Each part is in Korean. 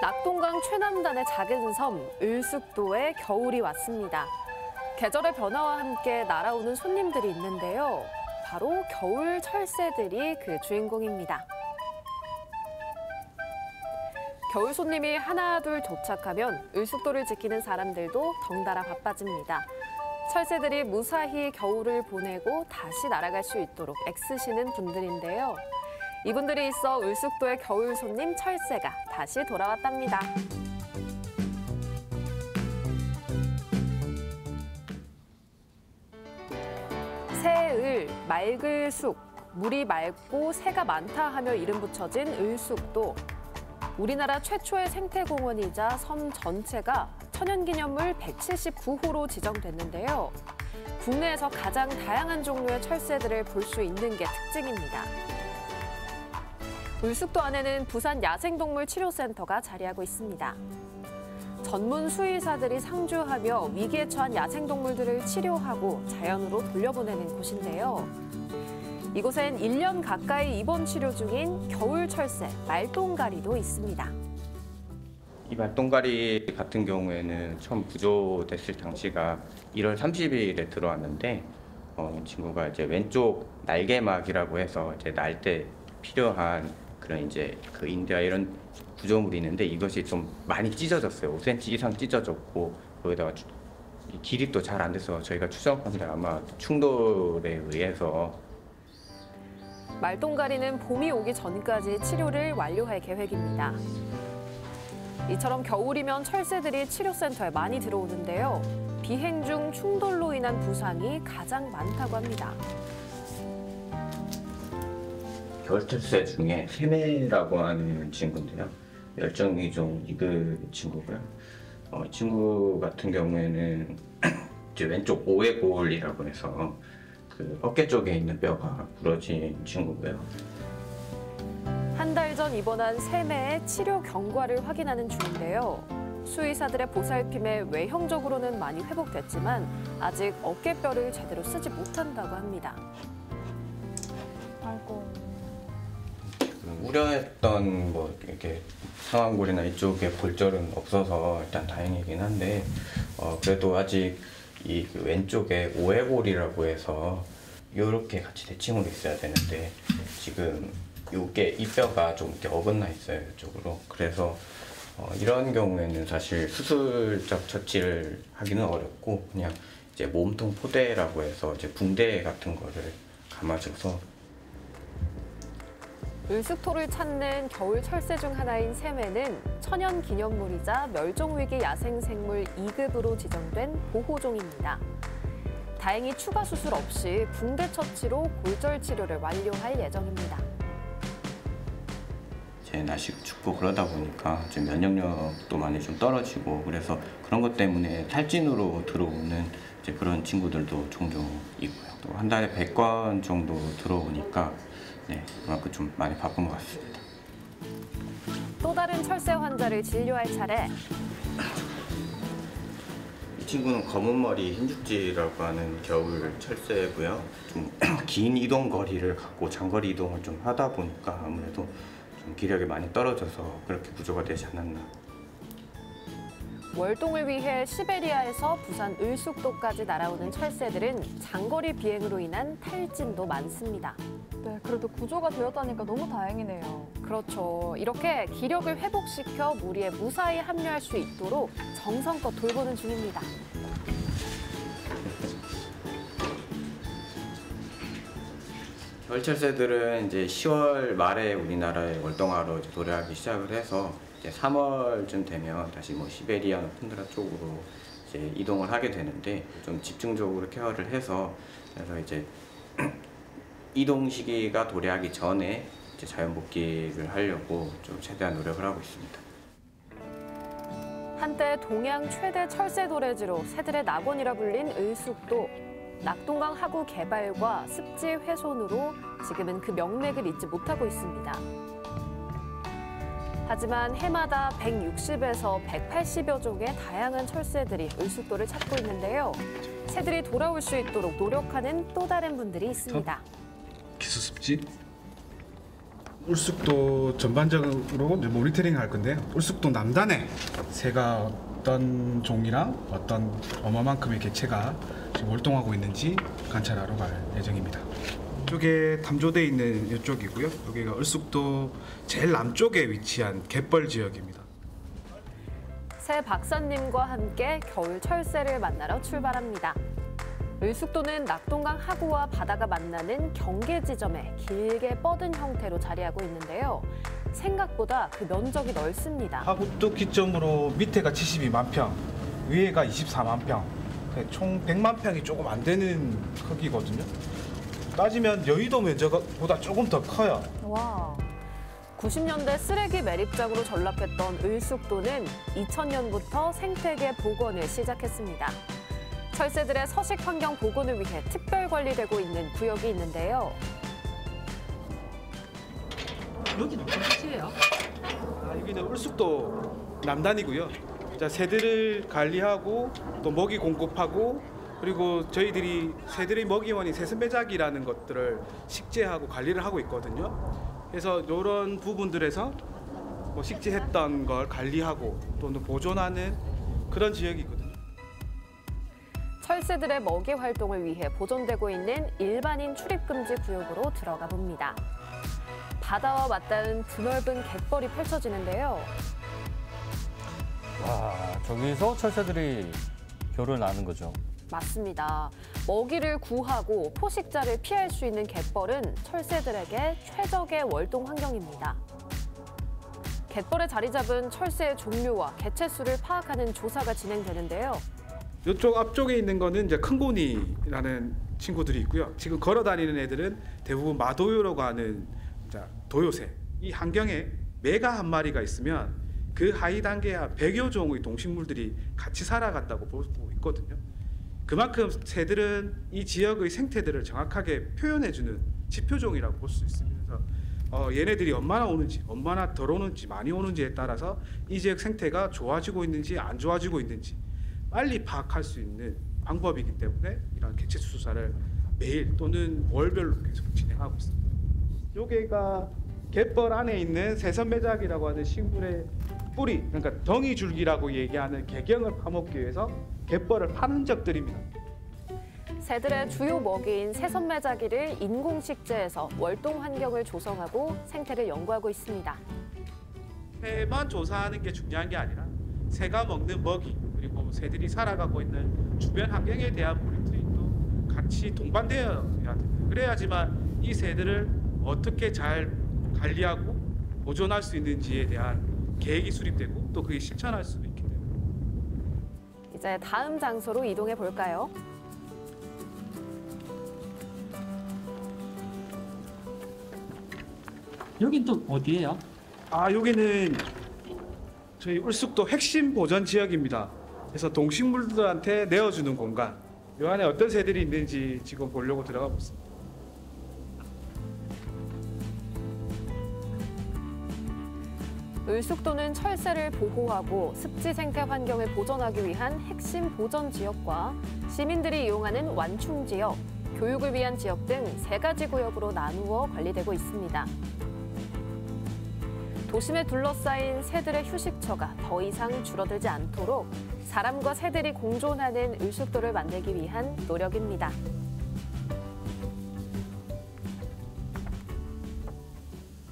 낙동강 최남단의 작은 섬 을숙도에 겨울이 왔습니다. 계절의 변화와 함께 날아오는 손님들이 있는데요. 바로 겨울 철새들이 그 주인공입니다. 겨울 손님이 하나 둘 도착하면 을숙도를 지키는 사람들도 덩달아 바빠집니다. 철새들이 무사히 겨울을 보내고 다시 날아갈 수 있도록 애쓰시는 분들인데요. 이분들이 있어 을숙도의 겨울 손님 철새가 다시 돌아왔답니다. 새을, 맑을 숙, 물이 맑고 새가 많다 하며 이름 붙여진 을숙도. 우리나라 최초의 생태공원이자 섬 전체가 천연기념물 179호로 지정됐는데요. 국내에서 가장 다양한 종류의 철새들을 볼 수 있는 게 특징입니다. 을숙도 안에는 부산 야생동물치료센터가 자리하고 있습니다. 전문 수의사들이 상주하며 위기에 처한 야생동물들을 치료하고 자연으로 돌려보내는 곳인데요. 이곳엔 1년 가까이 입원 치료 중인 겨울 철새 말똥가리도 있습니다. 이 말똥가리 같은 경우에는 처음 구조됐을 당시가 1월 30일에 들어왔는데 친구가 이제 왼쪽 날개막이라고 해서 이제 날 때 필요한 그런 이제 그 인대와 이런 구조물이 있는데 이것이 좀 많이 찢어졌어요. 5cm 이상 찢어졌고 거기다가 길이 또 잘 안 돼서 저희가 추정합니다. 아마 충돌에 의해서. 말똥가리는 봄이 오기 전까지 치료를 완료할 계획입니다. 이처럼 겨울이면 철새들이 치료센터에 많이 들어오는데요. 비행 중 충돌로 인한 부상이 가장 많다고 합니다. 겨울철새 중에 세매라고 하는 친구인데요. 열정이종 이그 친구고요. 친구 같은 경우에는 이제 왼쪽 오해골이라고 해서 그 어깨 쪽에 있는 뼈가 부러진 친구고요. 한 달 전 입원한 세매의 치료 경과를 확인하는 중인데요. 수의사들의 보살핌에 외형적으로는 많이 회복됐지만 아직 어깨뼈를 제대로 쓰지 못한다고 합니다. 아이고. 우려했던 뭐 이렇게 상완골이나 이쪽에 골절은 없어서 일단 다행이긴 한데 그래도 아직 이 그 왼쪽에 오해골이라고 해서 이렇게 같이 대칭으로 있어야 되는데 지금 요게 이 뼈가 좀 이렇게 어긋나 있어요, 이쪽으로. 그래서 이런 경우에는 사실 수술적 처치를 하기는 어렵고 그냥 이제 몸통 포대라고 해서 이제 붕대 같은 거를 감아줘서. 을숙도를 찾는 겨울 철새 중 하나인 세매는 천연기념물이자 멸종위기 야생생물 2급으로 지정된 보호종입니다. 다행히 추가 수술 없이 붕대 처치로 골절 치료를 완료할 예정입니다. 제 날씨가 춥고 그러다 보니까 좀 면역력도 많이 좀 떨어지고 그래서 그런 것 때문에 탈진으로 들어오는 이제 그런 친구들도 종종 있고요. 또 한 달에 100건 정도 들어오니까 네, 그만큼 좀 많이 바쁜 것 같습니다. 또 다른 철새 환자를 진료할 차례. 이 친구는 검은머리 흰죽지라고 하는 겨울 철새고요. 좀 긴 이동 거리를 갖고 장거리 이동을 좀 하다 보니까 아무래도 좀 기력이 많이 떨어져서 그렇게 구조가 되지 않았나. 월동을 위해 시베리아에서 부산 을숙도까지 날아오는 철새들은 장거리 비행으로 인한 탈진도 많습니다. 네, 그래도 구조가 되었다니까 너무 다행이네요. 그렇죠. 이렇게 기력을 회복시켜 무리에 무사히 합류할 수 있도록 정성껏 돌보는 중입니다. 겨울철새들은 이제 10월 말에 우리나라에 월동하러 도래하기 시작을 해서 이제 3월쯤 되면 다시 뭐 시베리아나 툰드라 쪽으로 이제 이동을 하게 되는데 좀 집중적으로 케어를 해서 그래서 이제 이동 시기가 도래하기 전에 이제 자연 복귀를 하려고 좀 최대한 노력을 하고 있습니다. 한때 동양 최대 철새 도래지로 새들의 낙원이라 불린 을숙도. 낙동강 하구 개발과 습지 훼손으로 지금은 그 명맥을 잊지 못하고 있습니다. 하지만 해마다 160에서 180여 종의 다양한 철새들이 을숙도를 찾고 있는데요. 새들이 돌아올 수 있도록 노력하는 또 다른 분들이 있습니다. 기수습지? 울숙도 전반적으로 이제 모니터링 할 건데요. 울숙도 남단에 새가 어떤 종이랑 어떤 얼마만큼의 개체가 지금 활동하고 있는지 관찰하러 갈 예정입니다. 이쪽에 담조되어 있는 이쪽이고요. 여기가 울숙도 제일 남쪽에 위치한 갯벌 지역입니다. 새 박사님과 함께 겨울 철새를 만나러 출발합니다. 을숙도는 낙동강 하구와 바다가 만나는 경계 지점에 길게 뻗은 형태로 자리하고 있는데요. 생각보다 그 면적이 넓습니다. 하구뚝 기점으로 밑에가 72만 평, 위에가 24만 평, 총 100만 평이 조금 안 되는 크기거든요. 따지면 여의도 면적보다 조금 더 커요. 와. 90년대 쓰레기 매립장으로 전락했던 을숙도는 2000년부터 생태계 복원을 시작했습니다. 철새들의 서식 환경 복원을 위해 특별 관리되고 있는 구역이 있는데요. 여기는 어떤 곳이에요? 여기는 울숙도 남단이고요. 자, 새들을 관리하고 또 먹이 공급하고 그리고 저희들이 새들의 먹이원인 새순매작이라는 것들을 식재하고 관리를 하고 있거든요. 그래서 이런 부분들에서 뭐 식재했던 걸 관리하고 또는 보존하는 그런 지역이거든요. 철새들의 먹이 활동을 위해 보존되고 있는 일반인 출입금지 구역으로 들어가 봅니다. 바다와 맞닿은 드넓은 갯벌이 펼쳐지는데요. 와, 저기서 철새들이 겨울을 나는 거죠. 맞습니다. 먹이를 구하고 포식자를 피할 수 있는 갯벌은 철새들에게 최적의 월동 환경입니다. 갯벌에 자리 잡은 철새의 종류와 개체 수를 파악하는 조사가 진행되는데요. 이쪽 앞쪽에 있는 거는 이제 큰고니라는 친구들이 있고요. 지금 걸어 다니는 애들은 대부분 마도요라고 하는 도요새. 이 환경에 매가 한 마리가 있으면 그 하위 단계에 한 100여 종의 동식물들이 같이 살아간다고 보고 있거든요. 그만큼 새들은 이 지역의 생태들을 정확하게 표현해주는 지표종이라고 볼 수 있습니다. 그래서 얘네들이 얼마나 오는지, 얼마나 덜 오는지, 많이 오는지에 따라서 이 지역 생태가 좋아지고 있는지 안 좋아지고 있는지 빨리 파악할 수 있는 방법이기 때문에 이런 개체 수사를 매일 또는 월별로 계속 진행하고 있습니다. 여기가 갯벌 안에 있는 새선매작이라고 하는 식물의 뿌리, 그러니까 덩이줄기라고 얘기하는 개경을 파먹기 위해서 갯벌을 파는 적들입니다. 새들의 주요 먹이인 새선매자기를 인공 식재해서 월동 환경을 조성하고 생태를 연구하고 있습니다. 새만 조사하는 게 중요한 게 아니라 새가 먹는 먹이 그리고 새들이 살아가고 있는 주변 환경에 대한 모니터링도 같이 동반되어야 됩니다. 그래야지만 이 새들을 어떻게 잘 관리하고 보존할 수 있는지에 대한 계획이 수립되고 또 그게 실천할 수도 있기 때문에. 이제 다음 장소로 이동해 볼까요? 여긴 또 어디예요? 여기는 저희 울숙도 핵심 보전 지역입니다. 그래서 동식물들한테 내어주는 공간. 이 안에 어떤 새들이 있는지 지금 보려고 들어가 보습니다. 을숙도는 철새를 보호하고 습지 생태 환경을 보존하기 위한 핵심 보전 지역과 시민들이 이용하는 완충 지역, 교육을 위한 지역 등 3가지 구역으로 나누어 관리되고 있습니다. 도심에 둘러싸인 새들의 휴식처가 더 이상 줄어들지 않도록 사람과 새들이 공존하는 을숙도를 만들기 위한 노력입니다.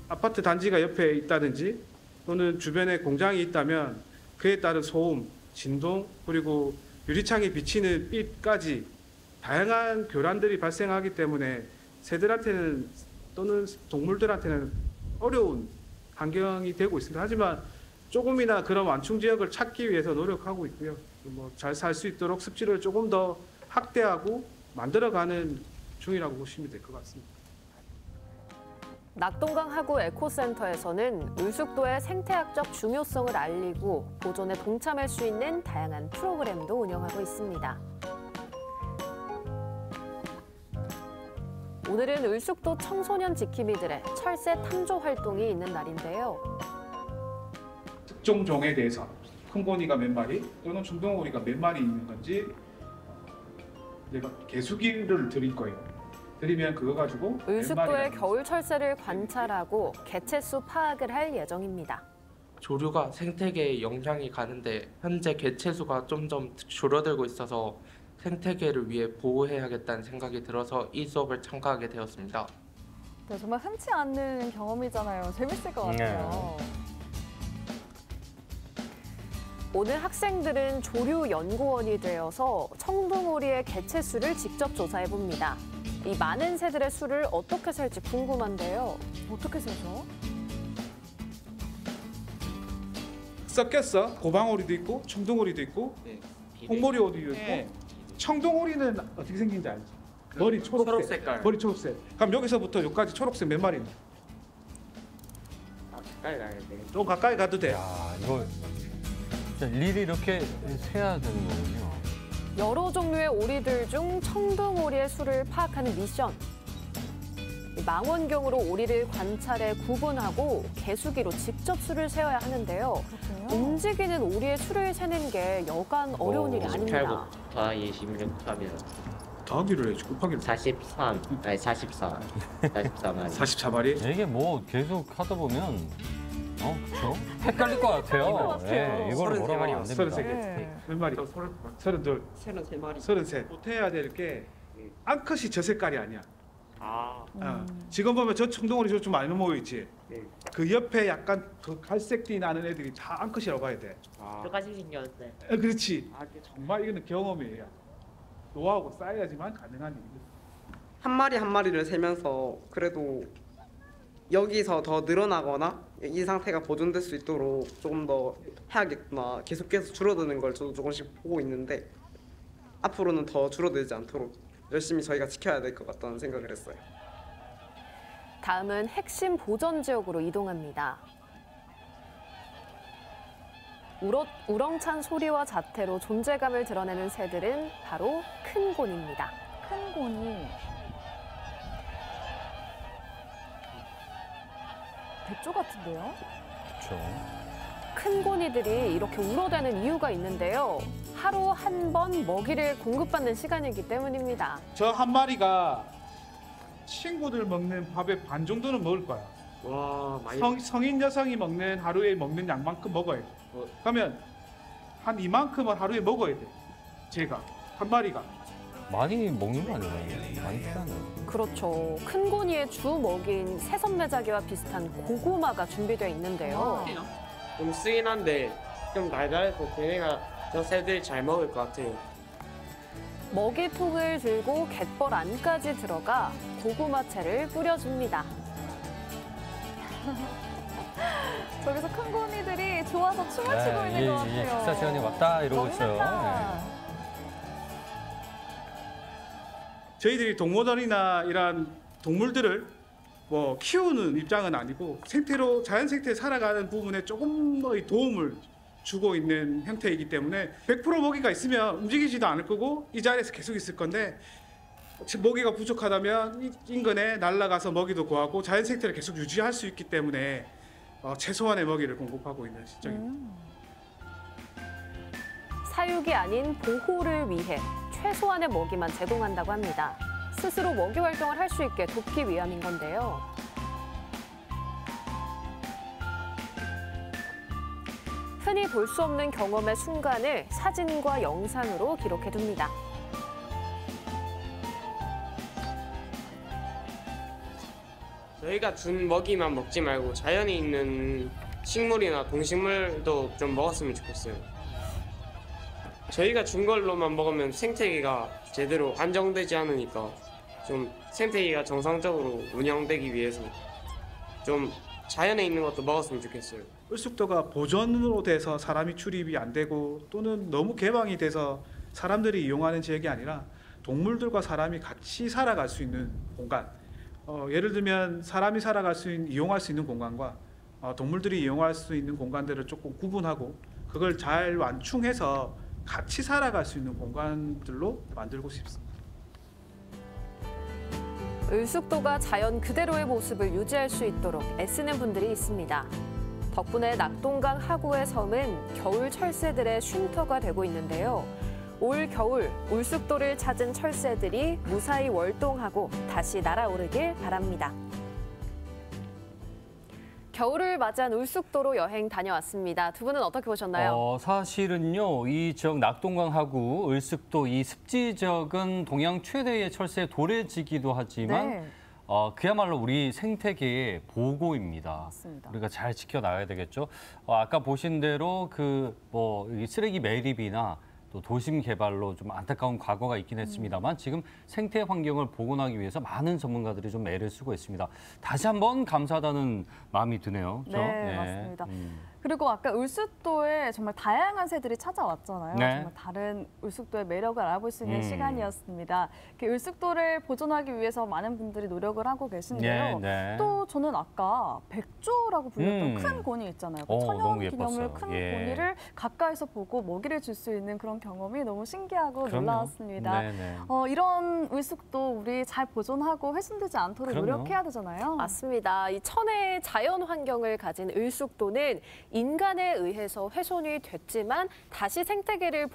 아파트 단지가 옆에 있다든지 또는 주변에 공장이 있다면 그에 따른 소음, 진동, 그리고 유리창에 비치는 빛까지 다양한 교란들이 발생하기 때문에 새들한테는 또는 동물들한테는 어려운 환경이 되고 있습니다. 하지만 조금이나 그런 완충 지역을 찾기 위해서 노력하고 있고요. 잘 살 수 있도록 습지를 조금 더 확대하고 만들어가는 중이라고 보시면 될 것 같습니다. 낙동강 하구 에코센터에서는 을숙도의 생태학적 중요성을 알리고 보존에 동참할 수 있는 다양한 프로그램도 운영하고 있습니다. 오늘은 을숙도 청소년 지킴이들의 철새 탐조 활동이 있는 날인데요. 특정 종에 대해서 큰고니가 몇 마리 또는 중동오리가 몇 마리 있는 건지 내가 개수기를 드릴 거예요. 그러면 그거 가지고 을숙도의 겨울 철새를 관찰하고 개체수 파악을 할 예정입니다. 조류가 생태계에 영향이 가는데 현재 개체수가 점점 줄어들고 있어서 생태계를 위해 보호해야겠다는 생각이 들어서 이 수업을 참가하게 되었습니다. 네, 정말 흔치 않는 경험이잖아요. 재밌을 것 같아요. 오늘 학생들은 조류 연구원이 되어서 청둥오리의 개체수를 직접 조사해봅니다. 이 많은 새들의 수를 어떻게 셀지 궁금한데요. 어떻게 세죠? 섞였어. 고방오리도 있고 청둥오리도 있고 홍모리오리도 있고 네. 청둥오리는 어떻게 생긴지 알지? 머리 초록색. 초록 색깔. 머리 초록색. 그럼 여기서부터 여기까지 초록색 몇 마리? 가까이 가야 돼. 좀 가까이 가도 돼. 야, 이거 진짜 일일이 이렇게 세야 되는 거군요. 여러 종류의 오리들 중 청둥오리의 수를 파악하는 미션. 망원경으로 오리를 관찰해 구분하고 개수기로 직접 수를 세어야 하는데요. 그렇군요. 움직이는 오리의 수를 세는 게 여간 어려운 일이 아닙니다. 28 26 하면 더하기를 해야지. 곱하기를. 43 아니 44 44만 44마리? 이게 뭐 계속 하다 보면 그렇죠? 헷갈릴 것 같아요. 헷갈릴 것 같아요. 이거를 뭐라고 하면 안 됩니다. 33개. 네. 몇 마리? 32. 33마리 33. 못해야 될 게 암컷이 저 색깔이 아니야. 아 지금 보면 저 청둥오리 좀 많이 모여 있지. 네. 그 옆에 약간 그 갈색띠 나는 애들이 다 암컷이라고 봐야 돼. 똑같이 생겼는데 그렇지. 정말 이거는 경험이에요. 노하우가 쌓여야지만 가능한 일이에요. 한 마리 한 마리를 세면서 그래도 여기서 더 늘어나거나 이 상태가 보존될 수 있도록 조금 더 해야겠구나. 계속해서 줄어드는 걸 저도 조금씩 보고 있는데 앞으로는 더 줄어들지 않도록 열심히 저희가 지켜야 될 것 같다는 생각을 했어요. 다음은 핵심 보전 지역으로 이동합니다. 우렁찬 소리와 자태로 존재감을 드러내는 새들은 바로 큰 곤입니다. 큰 곤이 백조 같은데요? 그렇죠. 큰 고니들이 이렇게 울어대는 이유가 있는데요. 하루 한 번 먹이를 공급받는 시간이기 때문입니다. 저 한 마리가 친구들 먹는 밥의 반 정도는 먹을 거야. 와 많이 성인 여성이 먹는 하루에 먹는 양만큼 먹어야 돼. 그러면 한 이만큼은 하루에 먹어야 돼. 제가 한 마리가. 많이 먹는 거 아니에요? 많이 필요하네요. 그렇죠. 큰 고니의 주 먹이인 새선매자기와 비슷한 고구마가 준비되어 있는데요. 좀 쓰긴 한데 좀 달달해서 걔네가 저 새들이 잘 먹을 것 같아요. 먹이통을 들고 갯벌 안까지 들어가 고구마채를 뿌려줍니다. 저기서 큰 곤이들이 좋아서 춤을 추고 있는 것 이제 같아요. 식사 시간이 왔다 이러고 너무 있어요. 좋다. 저희들이 동물원이나 이런 동물들을 뭐 키우는 입장은 아니고 생태로 자연 생태에 살아가는 부분에 조금의 도움을 주고 있는 형태이기 때문에 100% 먹이가 있으면 움직이지도 않을 거고 이 자리에서 계속 있을 건데 먹이가 부족하다면 인근에 날아가서 먹이도 구하고 자연 생태를 계속 유지할 수 있기 때문에 최소한의 먹이를 공급하고 있는 실정입니다. 사육이 아닌 보호를 위해 최소한의 먹이만 제공한다고 합니다. 스스로 먹이 활동을 할 수 있게 돕기 위함인 건데요. 흔히 볼 수 없는 경험의 순간을 사진과 영상으로 기록해둡니다. 저희가 준 먹이만 먹지 말고 자연에 있는 식물이나 동식물도 좀 먹었으면 좋겠어요. 저희가 준 걸로만 먹으면 생태계가 제대로 안정되지 않으니까 좀 생태계가 정상적으로 운영되기 위해서 좀 자연에 있는 것도 먹었으면 좋겠어요. 을숙도가 보존으로 돼서 사람이 출입이 안 되고 또는 너무 개방이 돼서 사람들이 이용하는 지역이 아니라 동물들과 사람이 같이 살아갈 수 있는 공간. 예를 들면 사람이 살아갈 수 있는, 이용할 수 있는 공간과 동물들이 이용할 수 있는 공간들을 조금 구분하고 그걸 잘 완충해서 같이 살아갈 수 있는 공간들로 만들고 싶습니다. 을숙도가 자연 그대로의 모습을 유지할 수 있도록 애쓰는 분들이 있습니다. 덕분에 낙동강 하구의 섬은 겨울 철새들의 쉼터가 되고 있는데요. 올 겨울 울숙도를 찾은 철새들이 무사히 월동하고 다시 날아오르길 바랍니다. 겨울을 맞이한 울숙도로 여행 다녀왔습니다. 두 분은 어떻게 보셨나요? 사실은요, 이 지역 낙동강하고 울숙도 이 습지 지역은 동양 최대의 철새 도래지기도 하지만 네. 그야말로 우리 생태계의 보고입니다. 맞습니다. 우리가 잘 지켜나가야 되겠죠. 아까 보신 대로 이 쓰레기 매립이나 또 도심 개발로 좀 안타까운 과거가 있긴 했습니다만 지금 생태 환경을 복원하기 위해서 많은 전문가들이 좀 애를 쓰고 있습니다. 다시 한번 감사하다는 마음이 드네요. 그렇죠? 네, 맞습니다. 그리고 아까 울숙도에 정말 다양한 새들이 찾아왔잖아요. 네. 정말 다른 울숙도의 매력을 알아볼 수 있는 시간이었습니다. 울숙도를 보존하기 위해서 많은 분들이 노력을 하고 계신데요. 네. 또 저는 아까 백조라고 불렸던 큰 고니 있잖아요. 그 천연 너무 기념물 예뻤어요. 큰 예. 고니를 가까이서 보고 먹이를 줄 수 있는 그런 경험이 너무 신기하고 그럼요. 놀라웠습니다. 네네. 이런 울숙도 우리 잘 보존하고 훼손되지 않도록 그럼요. 노력해야 되잖아요. 맞습니다. 이 천혜의 자연 환경을 가진 울숙도는 인간에 의해서 훼손이 됐지만 다시 생태계를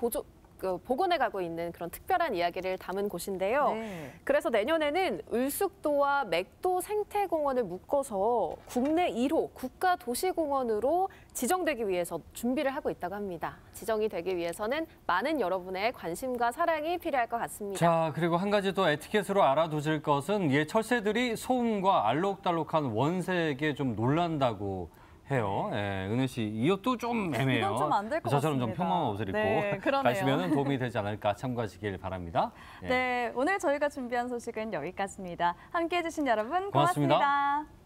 복원해가고 있는 그런 특별한 이야기를 담은 곳인데요. 네. 그래서 내년에는 울숙도와 맥도 생태공원을 묶어서 국내 1호 국가도시공원으로 지정되기 위해서 준비를 하고 있다고 합니다. 지정이 되기 위해서는 많은 여러분의 관심과 사랑이 필요할 것 같습니다. 자, 그리고 한 가지 또 에티켓으로 알아두실 것은 철새들이 소음과 알록달록한 원색에 좀 놀란다고 해요. 예, 은혜 씨, 이것도 좀 애매해요. 이건 좀 안 될 것 같습니다. 저처럼 좀 평범한 옷을 입고 네, 그러네요. 가시면 도움이 되지 않을까 참고하시길 바랍니다. 예. 네, 오늘 저희가 준비한 소식은 여기까지입니다. 함께해 주신 여러분 고맙습니다. 고맙습니다.